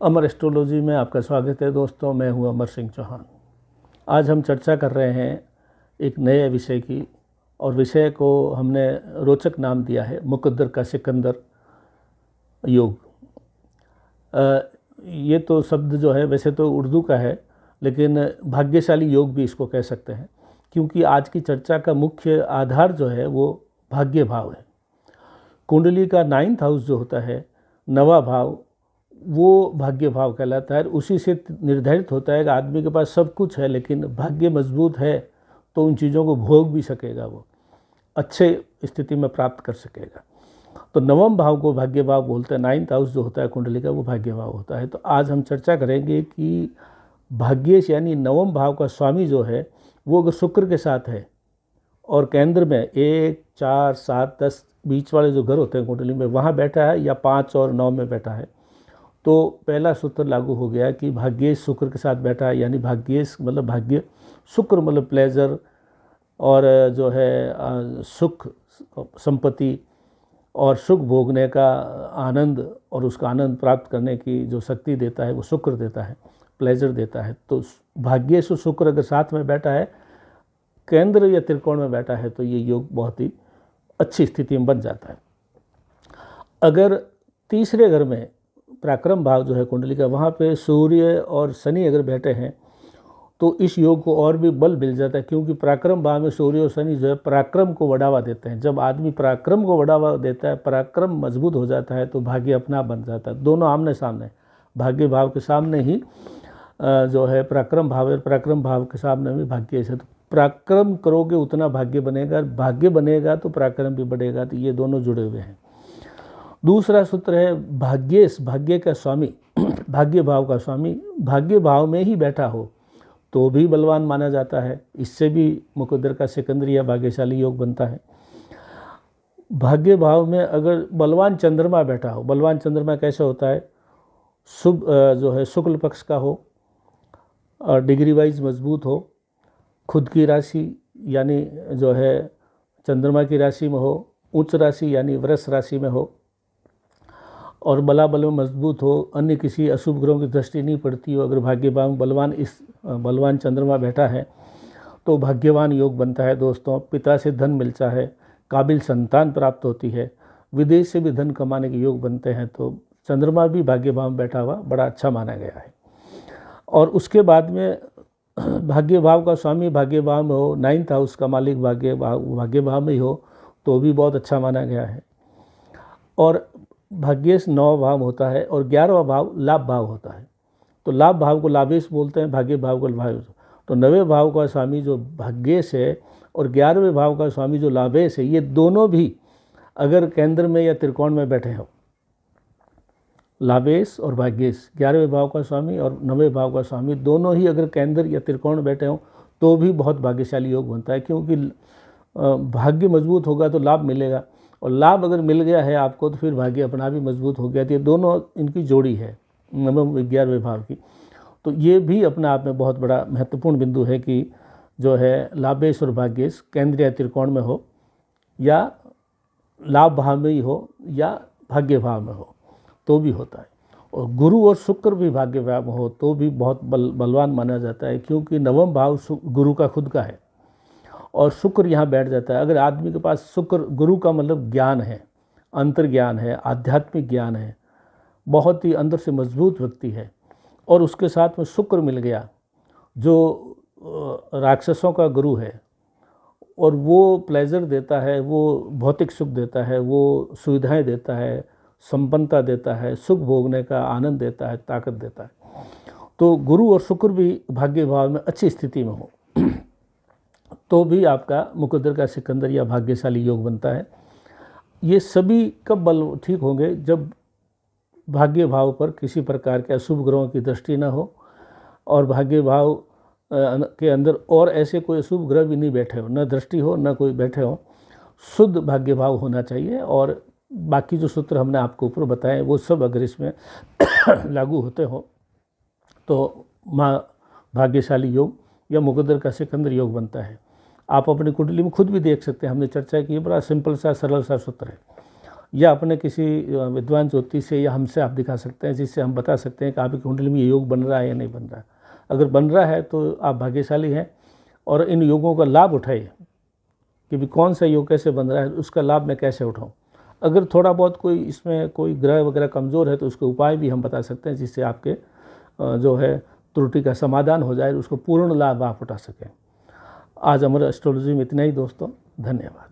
अमर astrology में आपका स्वागत है दोस्तों। मैं हूं अमर सिंह चौहान। आज हम चर्चा कर रहे हैं एक नए विषय की, और विषय को हमने रोचक नाम दिया है मुकद्दर का सिकंदर योग। ये तो शब्द जो है वैसे तो उर्दू का है, लेकिन भाग्यशाली योग भी इसको कह सकते हैं, क्योंकि आज की चर्चा का मुख्य आधार जो है वो भाग्य भाव है। कुंडली का 9th हाउस जो होता है, नवा भाव, वो भाग्य भाव कहलाता है। उसी से निर्धारित होता है कि आदमी के पास सब कुछ है, लेकिन भाग्य मजबूत है तो उन चीज़ों को भोग भी सकेगा, वो अच्छे स्थिति में प्राप्त कर सकेगा। तो नवम भाव को भाग्य भाव बोलते हैं। 9th हाउस जो होता है कुंडली का, वो भाग्य भाव होता है। तो आज हम चर्चा करेंगे कि भाग्येश यानी नवम भाव का स्वामी जो है वो अगर शुक्र के साथ है और केंद्र में 1, 4, 7, 10 बीच वाले जो घर होते हैं कुंडली में वहाँ बैठा है, या 5 और 9 में बैठा है, तो पहला सूत्र लागू हो गया कि भाग्येश शुक्र के साथ बैठा है। यानी भाग्येश मतलब भाग्य, शुक्र मतलब प्लेजर, और जो है सुख, संपत्ति और सुख भोगने का आनंद, और उसका आनंद प्राप्त करने की जो शक्ति देता है वो शुक्र देता है, प्लेजर देता है। तो भाग्येश और शुक्र अगर साथ में बैठा है, केंद्र या त्रिकोण में बैठा है, तो ये योग बहुत ही अच्छी स्थिति में बन जाता है। अगर तीसरे घर में पराक्रम भाव जो है कुंडली का, वहाँ पे सूर्य और शनि अगर बैठे हैं तो इस योग को और भी बल मिल जाता है, क्योंकि पराक्रम भाव में सूर्य और शनि जो है पराक्रम को बढ़ावा देते हैं। जब आदमी पराक्रम को बढ़ावा देता है, पराक्रम मजबूत हो जाता है, तो भाग्य अपना बन जाता है। दोनों आमने सामने, भाग्य भाव के सामने ही जो है पराक्रम भाव है, पराक्रम भाव के सामने भी भाग्य है। तो पराक्रम करोगे उतना भाग्य बनेगा, भाग्य बनेगा तो पराक्रम भी बढ़ेगा। तो ये दोनों जुड़े हुए हैं। दूसरा सूत्र है भाग्येश, भाग्य का स्वामी, भाग्य भाव का स्वामी भाग्य भाव में ही बैठा हो तो भी बलवान माना जाता है। इससे भी मुकद्दर का सिकंदर या भाग्यशाली योग बनता है। भाग्य भाव में अगर बलवान चंद्रमा बैठा हो, बलवान चंद्रमा कैसे होता है, शुभ जो है शुक्ल पक्ष का हो, और डिग्री वाइज मजबूत हो, खुद की राशि यानी जो है चंद्रमा की राशि में हो, उच्च राशि यानी वृष राशि में हो, और बलाबल में मजबूत हो, अन्य किसी अशुभ ग्रहों की दृष्टि नहीं पड़ती हो। अगर भाग्यवान बलवान चंद्रमा बैठा है तो भाग्यवान योग बनता है दोस्तों। पिता से धन मिलता है, काबिल संतान प्राप्त होती है, विदेश से भी धन कमाने के योग बनते हैं। तो चंद्रमा भी भाग्यभाव में बैठा हुआ बड़ा अच्छा माना गया है। और उसके बाद में भाग्य भाव का स्वामी भाग्य भाव में हो, 9th हाउस का मालिक भाग्य भाव में ही हो, तो भी बहुत अच्छा माना गया है। और भाग्येश 9वां भाव होता है, और 11वां भाव लाभ भाव होता है। तो लाभ भाव को लाभेश बोलते हैं, भाग्य भाव को भाव। तो 9वें भाव का स्वामी जो भाग्येश है और 11वें भाव का स्वामी जो लाभेश है, ये दोनों भी अगर केंद्र में या त्रिकोण में बैठे हो, लाभेश और भाग्येश 11वें भाव का स्वामी और 9वें भाव का स्वामी दोनों ही अगर केंद्र या त्रिकोण में बैठे हों तो भी बहुत भाग्यशाली योग बनता है। क्योंकि भाग्य मजबूत होगा तो लाभ मिलेगा, और लाभ अगर मिल गया है आपको तो फिर भाग्य अपना भी मजबूत हो गया। तो ये दोनों इनकी जोड़ी है 9वें 11वें भाव की। तो ये भी अपने आप में बहुत बड़ा महत्वपूर्ण बिंदु है कि जो है लाभेश और भाग्येश केंद्र या त्रिकोण में हो, या लाभ भाव में ही हो, या भाग्य भाव में हो, तो भी होता है। और गुरु और शुक्र भी भाग्य भाव में हो तो भी बहुत बलवान माना जाता है, क्योंकि 9वां भाव गुरु का खुद का है और शुक्र यहाँ बैठ जाता है। अगर आदमी के पास शुक्र, गुरु का मतलब ज्ञान है, अंतर ज्ञान है, आध्यात्मिक ज्ञान है, बहुत ही अंदर से मजबूत व्यक्ति है, और उसके साथ में शुक्र मिल गया जो राक्षसों का गुरु है, और वो प्लेजर देता है, वो भौतिक सुख देता है, वो सुविधाएं देता है, संपन्नता देता है, सुख भोगने का आनंद देता है, ताकत देता है। तो गुरु और शुक्र भी भाग्य भाव में अच्छी स्थिति में हो तो भी आपका मुकद्दर का सिकंदर या भाग्यशाली योग बनता है। ये सभी कब बल ठीक होंगे, जब भाग्य भाव पर किसी प्रकार के अशुभ ग्रहों की दृष्टि न हो, और भाग्य भाव के अंदर और ऐसे कोई अशुभ ग्रह भी नहीं बैठे हो, न दृष्टि हो न कोई बैठे हो। शुद्ध भाग्य भाव होना चाहिए। और बाकी जो सूत्र हमने आपको ऊपर बताए वो सब अगर इसमें लागू होते हो तो भाग्यशाली योग या मुकद्दर का सिकंदर योग बनता है। आप अपनी कुंडली में खुद भी देख सकते हैं, हमने चर्चा की, बड़ा सिंपल सा सरल सा सूत्र है। या अपने किसी विद्वान ज्योतिष से या हमसे आप दिखा सकते हैं, जिससे हम बता सकते हैं कि आपकी कुंडली में ये योग बन रहा है या नहीं बन रहा है। अगर बन रहा है तो आप भाग्यशाली हैं और इन योगों का लाभ उठाइए कि भी कौन सा योग कैसे बन रहा है, उसका लाभ मैं कैसे उठाऊँ। अगर थोड़ा बहुत कोई इसमें कोई ग्रह वगैरह कमज़ोर है तो उसके उपाय भी हम बता सकते हैं, जिससे आपके जो है त्रुटि का समाधान हो जाए, उसको पूर्ण लाभ आप उठा सकें। आज हमारे एस्ट्रोलॉजी में इतना ही दोस्तों, धन्यवाद।